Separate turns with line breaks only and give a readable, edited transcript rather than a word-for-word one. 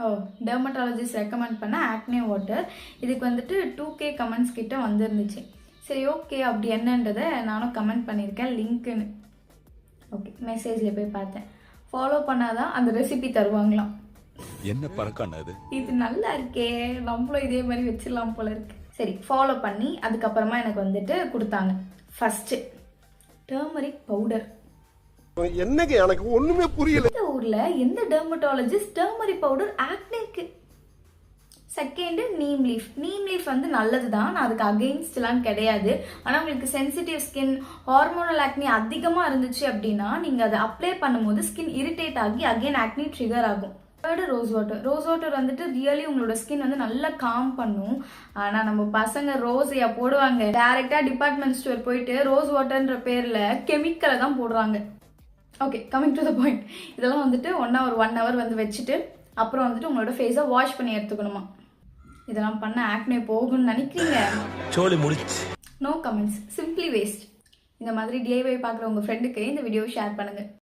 ஓ, dermatologist recommend பண்ண acne water. இதுக்கு வந்துட்டு 2K கமெண்ட்ஸ் கிட்ட வந்துருந்துச்சு. சரி, ஓகே, அப்படி என்னன்றதை நானும் கமெண்ட் பண்ணியிருக்கேன் லிங்க்குன்னு. ஓகே, மெசேஜில் போய் பார்த்தேன். ஃபாலோ பண்ணாதான் அந்த ரெசிபி தருவாங்களாம்.
என்ன பழக்கானது?
இது நல்லா இருக்கே, நம்மளும் இதே மாதிரி வச்சிடலாம் போல இருக்கு. சரி, ஃபாலோ பண்ணி அதுக்கப்புறமா எனக்கு வந்துட்டு கொடுத்தாங்க. First turmeric powder.
என்னங்க எனக்கு ஒண்ணுமே புரியல.
இந்த ஊர்ல எந்த டெர்மட்டாலஜிஸ்ட் டர்மரிக் பவுடர் ஆக்னேக்கு? Second neem leaf. Neem leaf வந்து நல்லது தான், நான் அதுக்கு அகெயின்ஸ்ட்லாம் கிடையாது. ஆனால் உங்களுக்கு சென்சிட்டிவ் ஸ்கின், ஹார்மோனல் ஆக்னி அதிகமாக இருந்துச்சு அப்படின்னா நீங்கள் அதை அப்ளை பண்ணும்போது ஸ்கின் இரிட்டேட் ஆகி அகெயின் ஆக்னி ட்ரிகர் ஆகும். Third rose water. Rose water வந்துட்டு ரியலி உங்களோட ஸ்கின் வந்து நல்லா காம் பண்ணும். ஆனால் நம்ம பசங்க ரோஸையா போடுவாங்க, டேரெக்டாக டிபார்ட்மெண்ட் ஸ்டோர் போயிட்டு ரோஸ் வாட்டர்ன்ற பேரில் கெமிக்கலை தான் போடுறாங்க. Okay, coming to the point. இதெல்லாம் வந்துட்டு 1 hour வந்து வச்சுட்டு அப்புறம் வந்துட்டு உங்களோட ஃபேஸை வாஷ் பண்ணி எடுத்துக்கணுமா. இதெல்லாம் பண்ண ஆக்னே போகும்னு நினைக்கிறீங்க?
சோலி முடிச்சு.
No comments, simply waste. இந்த மாதிரி டிஐவை பார்க்குற உங்கள் ஃப்ரெண்டுக்கு இந்த வீடியோவை ஷேர் பண்ணுங்கள்.